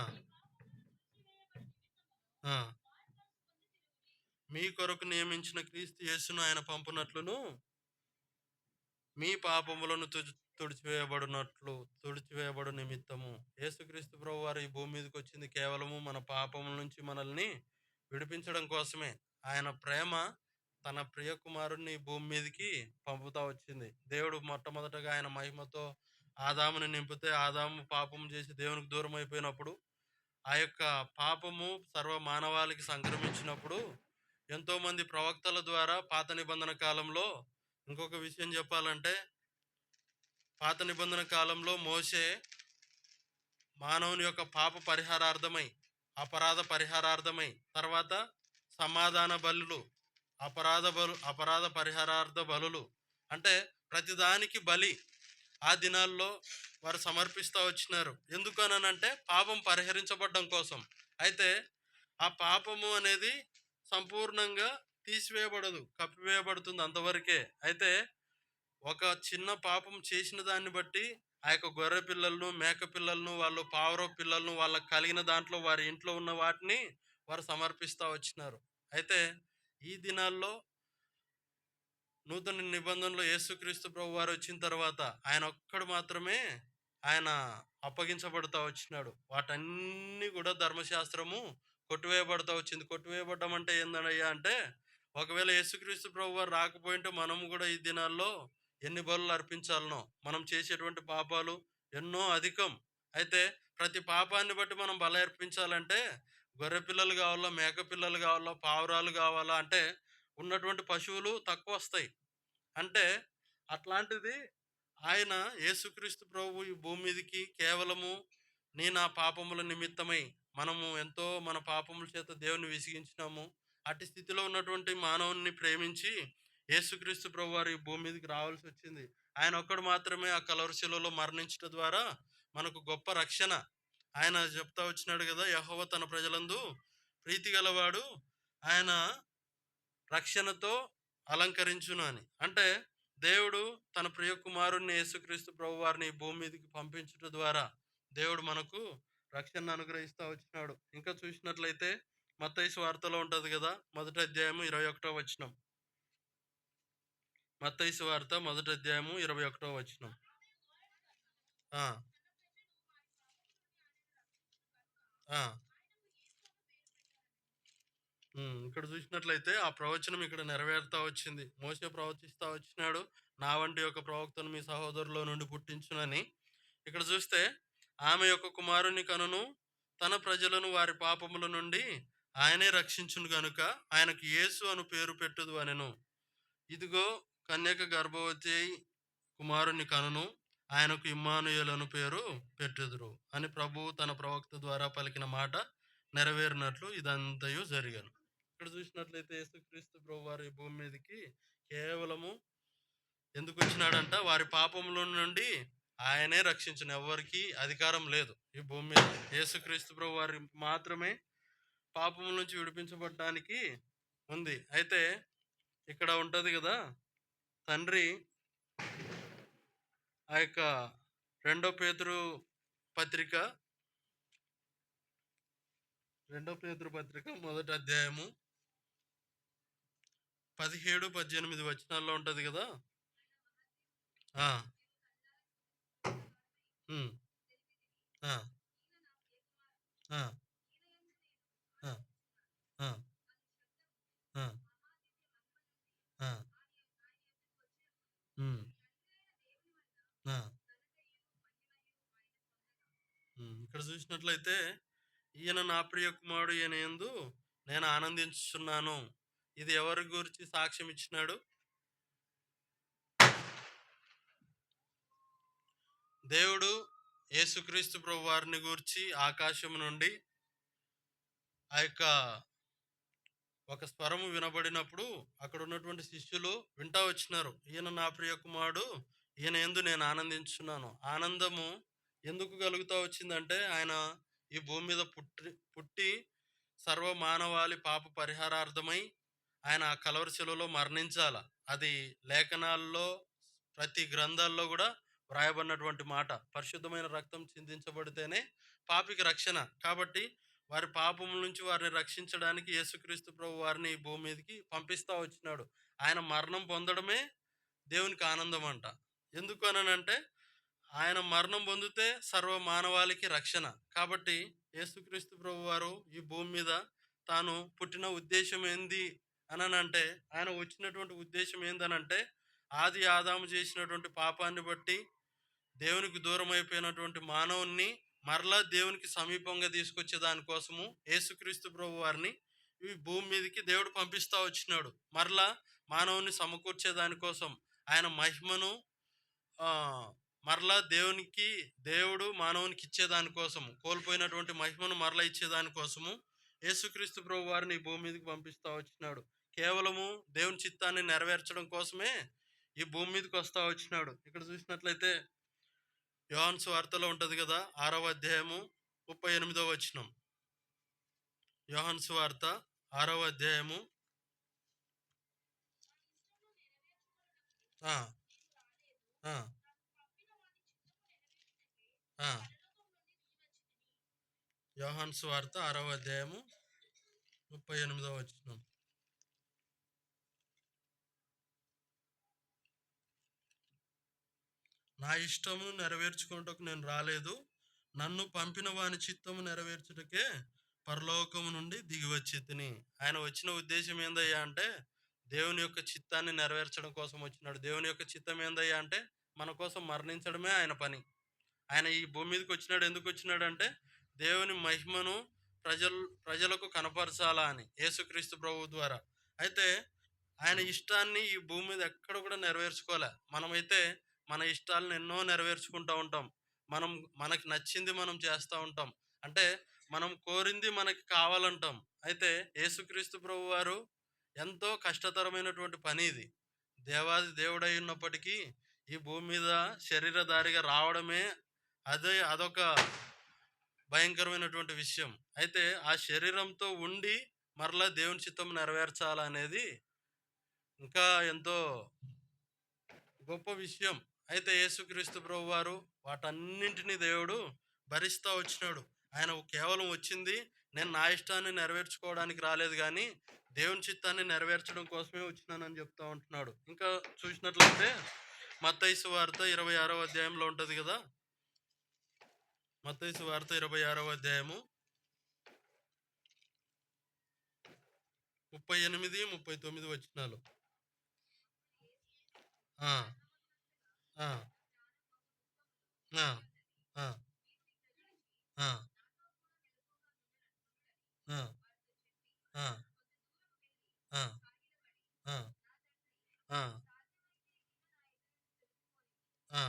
ఆ! మీ కొరకు నియమించిన క్రీస్తు యేసును ఆయన పంపునట్లును మీ పాపములను తుడిచివేయబడు నిమిత్తము. యేసుక్రీస్తు ప్రభువారు ఈ భూమి మీదకి వచ్చింది కేవలము మన పాపముల నుంచి మనల్ని విడిపించడం కోసమే. ఆయన ప్రేమ తన ప్రియ కుమారుణ్ణి ఈ భూమి మీదకి పంపుతా వచ్చింది. దేవుడు మొట్టమొదటగా ఆయన మహిమతో ఆదాముని నింపితే, ఆదాము పాపం చేసి దేవునికి దూరం అయిపోయినప్పుడు, ఆ యొక్క పాపము సర్వ మానవాళికి సంక్రమించినప్పుడు ఎంతోమంది ప్రవక్తల ద్వారా పాత నిబంధన కాలంలో, ఇంకొక విషయం చెప్పాలంటే, పాత నిబంధన కాలంలో మోషే మానవుని యొక్క పాప పరిహారార్థమై, అపరాధ పరిహారార్థమై, తర్వాత సమాధాన బలులు, అపరాధ పరిహారార్థ బలులు, అంటే ప్రతిదానికి బలి ఆ దినాల్లో వారు సమర్పిస్తూ వచ్చినారు. ఎందుకనంటే పాపం పరిహరించబడడం కోసం. అయితే ఆ పాపము అనేది సంపూర్ణంగా తీసివేయబడదు, కప్పివేయబడుతుంది అంతవరకే. అయితే ఒక చిన్న పాపం చేసిన దాన్ని బట్టి ఆ యొక్క గొర్రె పిల్లలను, మేక పిల్లలను, వాళ్ళు పావురం పిల్లలను, వాళ్ళకి కలిగిన దాంట్లో వారి ఇంట్లో ఉన్న వాటిని వారు సమర్పిస్తా వచ్చినారు. అయితే ఈ దినాల్లో నూతన నిబంధనలో యేసుక్రీస్తు ప్రభువారు వచ్చిన తర్వాత ఆయన ఒక్కడు మాత్రమే ఆయన అప్పగించబడతా వచ్చినాడు. వాటన్నీ కూడా ధర్మశాస్త్రము కొట్టివేయబడతా వచ్చింది. కొట్టివేయబడ్డం అంటే ఏందయ్యా అంటే, ఒకవేళ యేసుక్రీస్తు ప్రభువారు రాకపోయింటే మనము కూడా ఈ దినాల్లో ఎన్ని బలులు అర్పించాలనో. మనం చేసేటువంటి పాపాలు ఎన్నో అధికం. అయితే ప్రతి పాపాన్ని బట్టి మనం బలి అర్పించాలంటే గొర్రె పిల్లలు కావాలా, మేక పిల్లలు కావాలా, పావురాలు కావాలా, అంటే ఉన్నటువంటి పశువులు తక్కువ వస్తాయి. అంటే అట్లాంటిది ఆయన యేసుక్రీస్తు ప్రభువు ఈ భూమి మీదకి కేవలము నా పాపముల నిమిత్తమై, మనము ఎంతో మన పాపముల చేత దేవుని విసిగించినాము. అట్టి స్థితిలో ఉన్నటువంటి మానవుని ప్రేమించి యేసుక్రీస్తు ప్రభువారు ఈ భూమి మీదకి రావాల్సి వచ్చింది. ఆయన ఒక్కడు మాత్రమే ఆ కలువరి శిలువలో మరణించడం ద్వారా మనకు గొప్ప రక్షణ. ఆయన చెప్తా వచ్చినాడు కదా, యెహోవా తన ప్రజలందు ప్రీతి గలవాడు, ఆయన రక్షణతో అలంకరించును అని. అంటే దేవుడు తన ప్రియ కుమారుణ్ణి యేసుక్రీస్తు ప్రభువారిని భూమి మీదకి పంపించడం ద్వారా దేవుడు మనకు రక్షణను అనుగ్రహిస్తా వచ్చినాడు. ఇంకా చూసినట్లయితే మత్తయి సువార్తలో ఉంటది కదా, మొదటి అధ్యాయము 21వ వచనం. మత్తయి సువార్త మొదటి అధ్యాయము 21వ వచనం. ఆ! ఆ! ఇక్కడ చూసినట్లయితే ఆ ప్రవచనం ఇక్కడ నెరవేరుతా వచ్చింది. మోషే ప్రవచిస్తా వచ్చినాడు, నా వంటి ఒక ప్రవక్తను మీ సహోదరులో నుండి పుట్టించునని. ఇక్కడ చూస్తే ఆమె యొక్క కుమారుని కనును, తన ప్రజలను వారి పాపముల నుండి ఆయనే రక్షించును గనుక ఆయనకు యేసు అను పేరు పెట్టుదు అనెను. ఇదిగో కన్యక గర్భవతి అయి కుమారుని కనును, ఆయనకు ఇమ్మానుయేలు అను పేరు పెట్టుదురు అని ప్రభువు తన ప్రవక్త ద్వారా పలికిన మాట నెరవేరినట్లు ఇదంతయు జరిగాను. ఇక్కడ చూసినట్లయితే యేసుక్రీస్తు ప్రభు వారు ఈ భూమి మీదకి కేవలము ఎందుకు వచ్చినాడంట? వారి పాపముల నుండి ఆయనే రక్షించిన, ఎవరికి అధికారం లేదు ఈ భూమి మీద. యేసుక్రీస్తు ప్రభు వారి మాత్రమే పాపముల నుంచి విడిపించబడడానికి ఉంది. అయితే ఇక్కడ ఉంటది కదా, తండ్రి ఆ యొక్క రెండో పేతురు పత్రిక మొదటి అధ్యాయము 17-18 వచనాల్లో ఉంటది కదా. ఆ, ఉమ్, ఆ, ఆ, ఆ, ఆ, ఆ, ఆ, ఉమ్, ఆ. ఇక్కడ చూసినట్లయితే ఈయన నా ప్రియ కుమారుడు, ఈయన యందు నేను ఆనందించుచున్నాను. ఇది ఎవరి గురించి సాక్ష్యం ఇచ్చినాడు? దేవుడు యేసుక్రీస్తు ప్రభు వారిని గూర్చి ఆకాశం నుండి ఆ యొక్క ఒక స్వరము వినబడినప్పుడు అక్కడ ఉన్నటువంటి శిష్యులు వింటా వచ్చినారు, ఈయన నా ప్రియ కుమారుడు, ఈయన యందు నేను ఆనందించున్నాను. ఆనందము ఎందుకు కలుగుతా వచ్చిందంటే ఆయన ఈ భూమి మీద పుట్టి సర్వ మానవాళి పాప పరిహారార్థమై ఆయన ఆ కలవరి శిలువలో మరణించాల. అది లేఖనాల్లో ప్రతి గ్రంథాల్లో కూడా వ్రాయబడినటువంటి మాట. పరిశుద్ధమైన రక్తం చిందించబడితేనే పాపికి రక్షణ. కాబట్టి వారి పాపముల నుంచి వారిని రక్షించడానికి యేసుక్రీస్తు ప్రభు వారిని ఈ భూమి మీదకి పంపిస్తా వచ్చినాడు. ఆయన మరణం పొందడమే దేవునికి ఆనందం అంట. ఎందుకు అనంటే ఆయన మరణం పొందితే సర్వ మానవాళికి రక్షణ. కాబట్టి యేసుక్రీస్తు ప్రభు వారు ఈ భూమి మీద తాను పుట్టిన ఉద్దేశం ఏంది అనంటే, ఆయన వచ్చినటువంటి ఉద్దేశం ఏందనంటే, ఆది ఆదాము చేసినటువంటి పాపాన్ని బట్టి దేవునికి దూరం అయిపోయినటువంటి మానవుణ్ణి మరలా దేవునికి సమీపంగా తీసుకొచ్చే దానికోసము యేసుక్రీస్తు ప్రభు వారిని ఈ భూమి మీదకి దేవుడు పంపిస్తా వచ్చినాడు. మరలా మానవుని సమకూర్చే దానికోసం, ఆయన మహిమను ఆ మరలా దేవుడు మానవునికి ఇచ్చేదానికోసము, కోల్పోయినటువంటి మహిమను మరలా ఇచ్చేదానికోసము యేసుక్రీస్తు ప్రభు వారిని ఈ భూమి మీదకి పంపిస్తా వచ్చినాడు. కేవలము దేవుని చిత్తాన్ని నెరవేర్చడం కోసమే ఈ భూమి మీదకి వస్తా వచ్చినాడు. ఇక్కడ చూసినట్లయితే యోహాను సువార్తలో ఉంటది కదా, 6వ అధ్యాయము 38వ వచనం. యోహాను సువార్త 6వ అధ్యాయము ఆ ఆ ఆ యోహాను సువార్త 6వ అధ్యాయము 38వ వచనం. నా ఇష్టము నెరవేర్చుకుంటకు నేను రాలేదు, నన్ను పంపిన వాని చిత్తము నెరవేర్చుటకే పరలోకము నుండి దిగి వచ్చి తిని. ఆయన వచ్చిన ఉద్దేశం ఏందయ్యా అంటే దేవుని యొక్క చిత్తాన్ని నెరవేర్చడం కోసం వచ్చినాడు. దేవుని యొక్క చిత్తం ఏందయ్యా అంటే మన కోసం మరణించడమే ఆయన పని. ఆయన ఈ భూమి మీదకి వచ్చినాడు. ఎందుకు వచ్చినాడు అంటే దేవుని మహిమను ప్రజలకు కనపరచాలా అని, యేసుక్రీస్తు ప్రభు ద్వారా. అయితే ఆయన ఇష్టాన్ని ఈ భూమి మీద ఎక్కడ కూడా నెరవేర్చుకోలే. మనమైతే మన ఇష్టాలను ఎన్నో నెరవేర్చుకుంటూ ఉంటాం. మనకి నచ్చింది మనం చేస్తూ ఉంటాం. అంటే మనం కోరింది మనకి కావాలంటాం. అయితే యేసుక్రీస్తు ప్రభు వారు ఎంతో కష్టతరమైనటువంటి పని ఇది. దేవాది దేవుడై ఉన్నప్పటికీ ఈ భూమి మీద శరీరధారిగా రావడమే అదొక భయంకరమైనటువంటి విషయం. అయితే ఆ శరీరంతో ఉండి మరలా దేవుని చిత్తం నెరవేర్చాలనేది ఇంకా ఎంతో గొప్ప విషయం. అయితే యేసుక్రీస్తు ప్రభు వారు వాటన్నింటినీ దేవుడు భరిస్తూ వచ్చినాడు. ఆయన కేవలం వచ్చింది నేను నా ఇష్టాన్ని నెరవేర్చుకోవడానికి రాలేదు, కానీ దేవుని చిత్తాన్ని నెరవేర్చడం కోసమే వచ్చినానని చెప్తా ఉంటున్నాడు. ఇంకా చూసినట్లయితే మత్తయి సువార్త 26వ అధ్యాయంలో ఉంటది కదా. మత్తయి సువార్త 26వ అధ్యాయము 38-39 వచనాలు. ఆ ఆ ఆ ఆ ఆ ఆ ఆ ఆ ఆ ఆ ఆ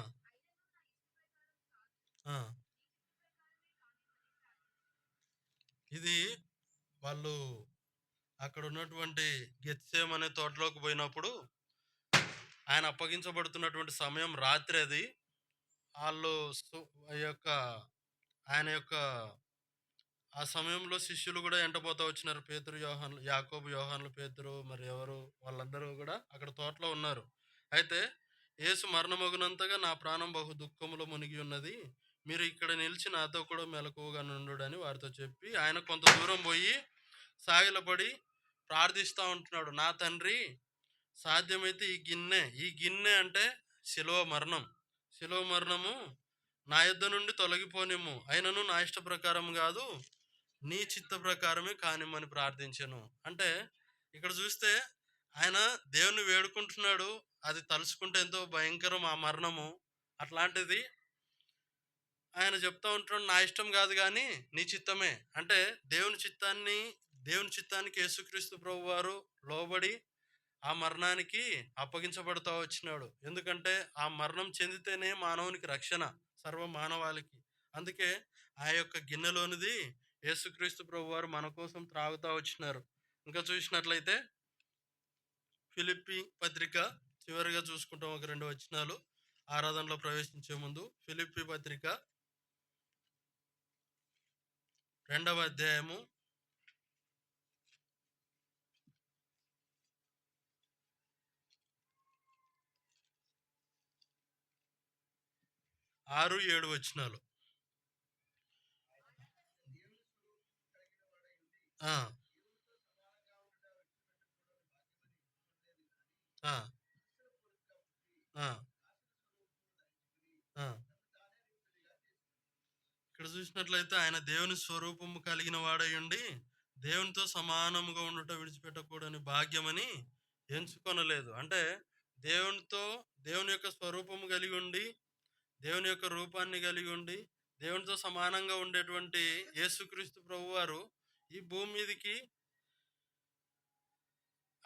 వాళ్ళు అక్కడ ఉన్నటువంటి గెత్సేమనే తోటలోకి పోయినప్పుడు ఆయన అప్పగించబడుతున్నటువంటి సమయం రాత్రి అది. ఆళ్ళు సు ఆ యొక్క ఆయన యొక్క ఆ సమయంలో శిష్యులు గూడా ఎంటబోతా వచ్చినారు. పేతురు, యోహాన్లు, యాకోబు, యోహాన్లు, పేతురు మరి ఎవరు వాళ్ళందరూ గూడా అక్కడ తోటలో ఉన్నారు. అయితే యేసు మరణమగునంతగా నా ప్రాణం బహు దుఃఖములో మునిగి ఉన్నది. మీరు ఇక్కడ నిలిచి నాతో కూడా మెలకువగా నుండుడని వారితో చెప్పి, ఆయన కొంత దూరం బోయి సాగిలపడి ప్రార్థిస్తా ఉంటున్నాడు. నా తండ్రి, సాధ్యమైతే ఈ గిన్నె అంటే శిలువ మరణం. శిలువ మరణము నా యొద్ద నుండి తొలగిపోనిమ్ము. అయినను నా ఇష్ట ప్రకారం గాదు, నీ చిత్త ప్రకారమే కానిమ్మని ప్రార్థించెను. అంటే ఇక్కడ చూస్తే ఆయన దేవుని వేడుకుంటున్నాడు. అది తలుచుకుంటే ఎంతో భయంకరం ఆ మరణము. అట్లాంటిది ఆయన చెప్తా ఉంటున్నాడు, నా ఇష్టం కాదు కానీ నీ చిత్తమే. అంటే దేవుని చిత్తానికి యేసుక్రీస్తు ప్రభువారు లోబడి ఆ మరణానికి అప్పగించబడతా వచ్చినాడు. ఎందుకంటే ఆ మరణం చెందితేనే మానవునికి రక్షణ, సర్వ మానవాళికి. అందుకే ఆ యొక్క గిన్నెలోనిది యేసుక్రీస్తు ప్రభువారు మన కోసం త్రాగుతా వచ్చినారు. ఇంకా చూసినట్లయితే ఫిలిప్పీ పత్రిక చివరిగా చూసుకుంటాం, ఒక 2 వచనాలు ఆరాధనలో ప్రవేశించే ముందు. ఫిలిప్పీ పత్రిక 2వ అధ్యాయము 6, 7 వచనాలు. ఆ, ఆ, ఆ, ఆ. ఇక్కడ చూసినట్లయితే ఆయన దేవుని స్వరూపము కలిగిన వాడై ఉండి దేవునితో సమానముగా ఉండుట విడిచిపెట్టకూడని భాగ్యమని ఎంచుకొనలేదు. అంటే దేవునితో, దేవుని యొక్క స్వరూపము కలిగి ఉండి, దేవుని యొక్క రూపాన్ని కలిగి ఉండి, దేవునితో సమానంగా ఉండేటువంటి యేసుక్రీస్తు ప్రభువారు ఈ భూమి మీదకి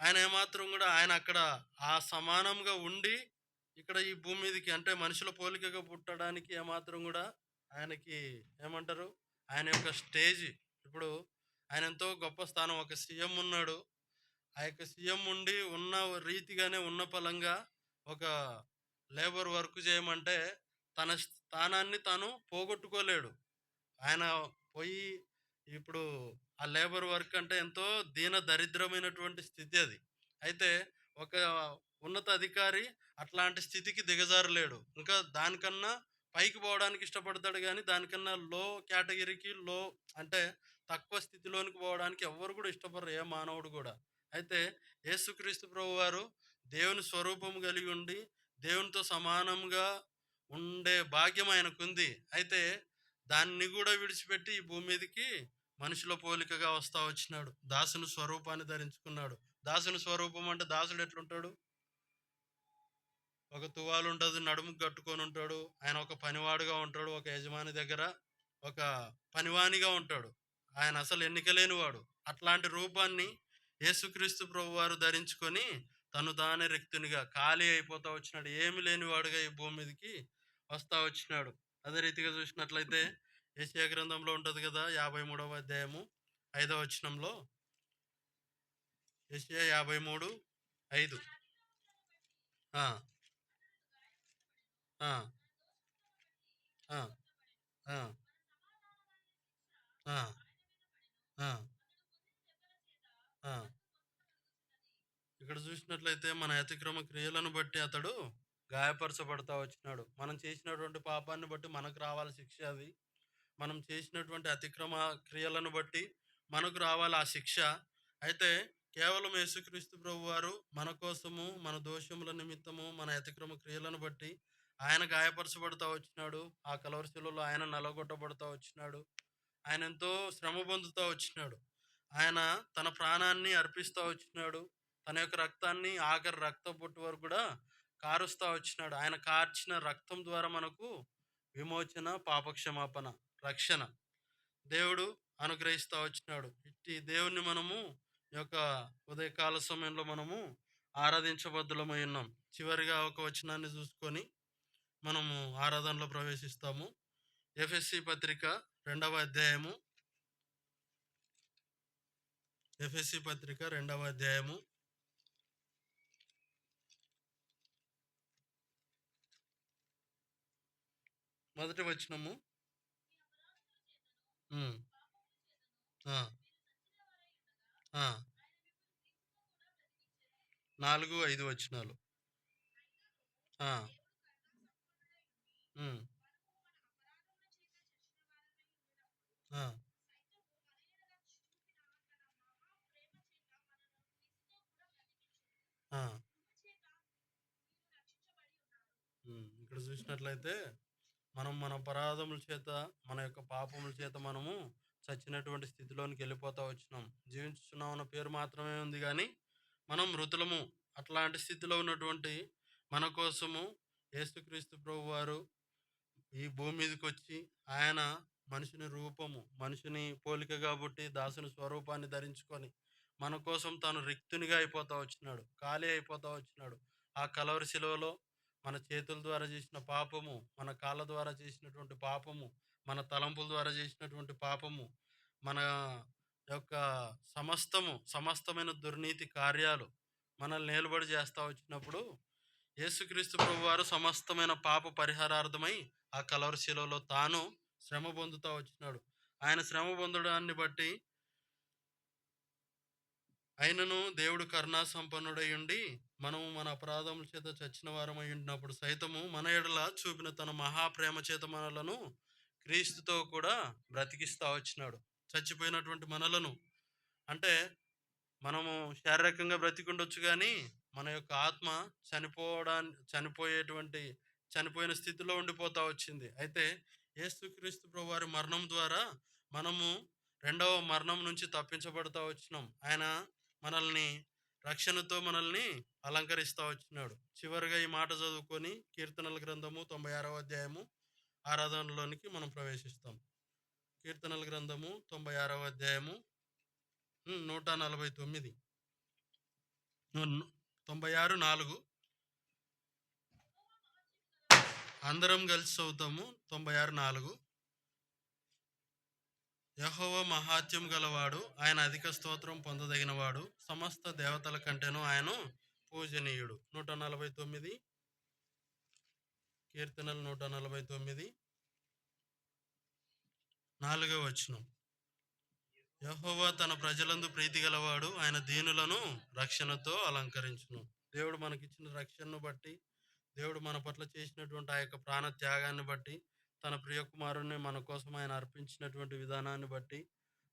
ఆయన ఏమాత్రం కూడా ఆయన అక్కడ ఆ సమానంగా ఉండి ఇక్కడ ఈ భూమి మీదకి అంటే మనుషుల పోలికగా పుట్టడానికి ఏమాత్రం కూడా ఆయనకి ఏమంటారు, ఆయన యొక్క స్టేజ్. ఇప్పుడు ఆయన ఎంతో గొప్ప స్థానం, ఒక సీఎం ఉన్నాడు. ఆ యొక్క సీఎం ఉండి ఉన్న రీతిగానే ఉన్న పలంగా ఒక లేబర్ వర్క్ చేయమంటే తన స్థానాన్ని తాను పోగొట్టుకోలేడు. ఆయన పోయి ఇప్పుడు ఆ లేబర్ వర్క్ అంటే ఎంతో దీన దరిద్రమైనటువంటి స్థితి అది. అయితే ఒక ఉన్నత అధికారి అట్లాంటి స్థితికి దిగజారలేడు. ఇంకా దానికన్నా పైకి పోవడానికి ఇష్టపడతాడు కానీ దానికన్నా లో కేటగిరీకి, లో అంటే తక్కువ స్థితిలోనికి పోవడానికి ఎవ్వరు కూడా ఇష్టపడరు, ఏ మానవుడు కూడా. అయితే యేసుక్రీస్తు ప్రభు వారు దేవుని స్వరూపం కలిగి ఉండి దేవునితో సమానంగా ఉండే భాగ్యం ఆయనకుంది. అయితే దాన్ని కూడా విడిచిపెట్టి ఈ భూమి మీదకి మనుషుల పోలికగా వస్తా వచ్చినాడు. దాసుని స్వరూపాన్ని ధరించుకున్నాడు. దాసుని స్వరూపం అంటే దాసుడు ఎట్లుంటాడు? ఒక తువాలు ఉంటుంది, నడుముకు కట్టుకొని ఉంటాడు. ఆయన ఒక పనివాడుగా ఉంటాడు, ఒక యజమాని దగ్గర ఒక పనివానిగా ఉంటాడు. ఆయన అసలు ఎన్నికలేనివాడు. అట్లాంటి రూపాన్ని యేసుక్రీస్తు ప్రభు వారు ధరించుకొని తను తానే రిక్తునిగా ఖాళీ అయిపోతా వచ్చినాడు. ఏమి లేనివాడుగా ఈ భూమి మీదకి వస్తా వచ్చినాడు. అదే రీతిగా చూసినట్లయితే యెషయా గ్రంథంలో ఉంటుంది కదా, 53వ అధ్యాయము 5వ వచనంలో. యెషయా 53:5. ఆ, ఆ, ఆ, ఆ, ఆ, ఆ, ఆ. ఇక్కడ చూసినట్లయితే మన అతిక్రమ క్రియలను బట్టి అతడు గాయపరచబడతా వచ్చినాడు. మనం చేసినటువంటి పాపాన్ని బట్టి మనకు రావాలి శిక్ష అది. మనం చేసినటువంటి అతిక్రమ క్రియలను బట్టి మనకు రావాలి ఆ శిక్ష. అయితే కేవలం యేసుక్రీస్తు ప్రభు వారు మన కోసము, మన దోషముల నిమిత్తము, మన అతిక్రమ క్రియలను బట్టి ఆయన గాయపరచబడతా వచ్చినాడు. ఆ కలవరి శిలువలో ఆయన నలగొట్టబడతా వచ్చినాడు. ఆయన ఎంతో శ్రమ పొందుతూ వచ్చినాడు. ఆయన తన ప్రాణాన్ని అర్పిస్తూ వచ్చినాడు. తన యొక్క రక్తాన్ని ఆఖరి రక్త బొట్టు వరకు కూడా కారుస్తూ వచ్చినాడు. ఆయన కార్చిన రక్తం ద్వారా మనకు విమోచన, పాపక్షమాపణ, రక్షణ దేవుడు అనుగ్రహిస్తూ వచ్చినాడు. ఇట్టి దేవుణ్ణి మనము ఈ యొక్క ఉదయకాల సమయంలో మనము ఆరాధించబద్దులమై ఉన్నాం. చివరిగా ఒక వచనాన్ని చూసుకొని మనము ఆరాధనలో ప్రవేశిస్తాము. ఎఫెసీ పత్రిక 2వ అధ్యాయము ఎఫెసీ పత్రిక 2వ అధ్యాయము 1వ వచనము. ఉమ్, ఆ, ఆ, 4, 5 వచనాలు. ఆ, ఉమ్, ఆ, ఆ. ఇక్కడ చూసినట్లయితే మనం మన అపరాధముల చేత, మన యొక్క పాపముల చేత మనము చచ్చినటువంటి స్థితిలోనికి వెళ్ళిపోతా వచ్చినాం. జీవించుతున్నాం అన్న పేరు మాత్రమే ఉంది కానీ మనం మృతులము. అట్లాంటి స్థితిలో ఉన్నటువంటి మన కోసము యేసుక్రీస్తు ప్రభు వారు ఈ భూమి మీదకి వచ్చి, ఆయన మనిషిని రూపము, మనిషిని పోలికగా పుట్టి దాసుని స్వరూపాన్ని ధరించుకొని మన కోసం తాను రిక్తునిగా అయిపోతా వచ్చినాడు, ఖాళీ అయిపోతా వచ్చినాడు. ఆ కలవరి శిలువలో మన చేతుల ద్వారా చేసిన పాపము, మన కాళ్ళ ద్వారా చేసినటువంటి పాపము, మన తలంపుల ద్వారా చేసినటువంటి పాపము, మన యొక్క సమస్తమైన దుర్నీతి కార్యాలు మనల్ని నిలబడి చేస్తూ వచ్చినప్పుడు యేసుక్రీస్తు ప్రభు వారు సమస్తమైన పాప పరిహారార్థమై ఆ కలవరి శిలువలో తాను శ్రమ పొందుతూ వచ్చినాడు. ఆయన శ్రమ పొందడాన్ని బట్టి అయినను దేవుడు కరుణా సంపన్నుడై ఉండి, మనము మన అపరాధముల చేత చచ్చిన వారమై ఉండినప్పుడు సైతము మన ఎడల చూపిన తన మహాప్రేమ చేత మనలను క్రీస్తుతో కూడా బ్రతికిస్తా వచ్చినాడు. చచ్చిపోయినటువంటి మనలను, అంటే మనము శారీరకంగా బ్రతికుండొచ్చు కానీ మన యొక్క ఆత్మ చనిపోయిన స్థితిలో ఉండిపోతా వచ్చింది. అయితే యేసుక్రీస్తు ప్రభు వారి మరణం ద్వారా మనము రెండవ మరణం నుంచి తప్పించబడతా వచ్చినాం. ఆయన మనల్ని రక్షణతో మనల్ని అలంకరిస్తూ వచ్చినాడు. చివరిగా ఈ మాట చదువుకొని కీర్తనల గ్రంథము 96వ అధ్యాయము ఆరాధనలోనికి మనం ప్రవేశిస్తాం. కీర్తనల గ్రంథము 96వ అధ్యాయము 149, 96:4 అందరం కలిసి చదువుతాము. 96:4 యెహోవా మహాత్యం గలవాడు, ఆయన అధిక స్తోత్రం పొందదగినవాడు, సమస్త దేవతల కంటేనూ ఆయన పూజనీయుడు. 149 కీర్తనలు 149 4వ వచనం. యెహోవా తన ప్రజలందు ప్రీతి గలవాడు, ఆయన దీనులను రక్షణతో అలంకరించును. దేవుడు మనకిచ్చిన రక్షణను బట్టి, దేవుడు మన పట్ల చేసినటువంటి ఆ యొక్క ప్రాణ త్యాగాన్ని బట్టి, తన ప్రియ కుమారుణ్ణి మన కోసం ఆయన అర్పించినటువంటి విధానాన్ని బట్టి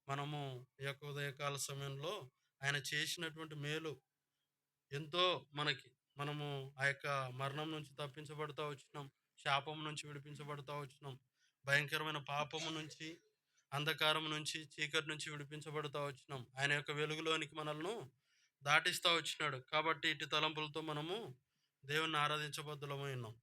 మనము ఈ యొక్క ఉదయకాల సమయంలో ఆయన చేసినటువంటి మేలు ఎంతో మనము ఆ యొక్క మరణం నుంచి తప్పించబడుతూ వచ్చినాం, శాపం నుంచి విడిపించబడుతూ వచ్చినాం, భయంకరమైన పాపము నుంచి, అంధకారం నుంచి, చీకటి నుంచి విడిపించబడుతూ వచ్చినాం. ఆయన యొక్క వెలుగులోనికి మనల్ని దాటిస్తూ వచ్చినాడు. కాబట్టి ఇటు తలంపులతో మనము దేవుణ్ణి ఆరాధించబద్దులమై ఉన్నాం.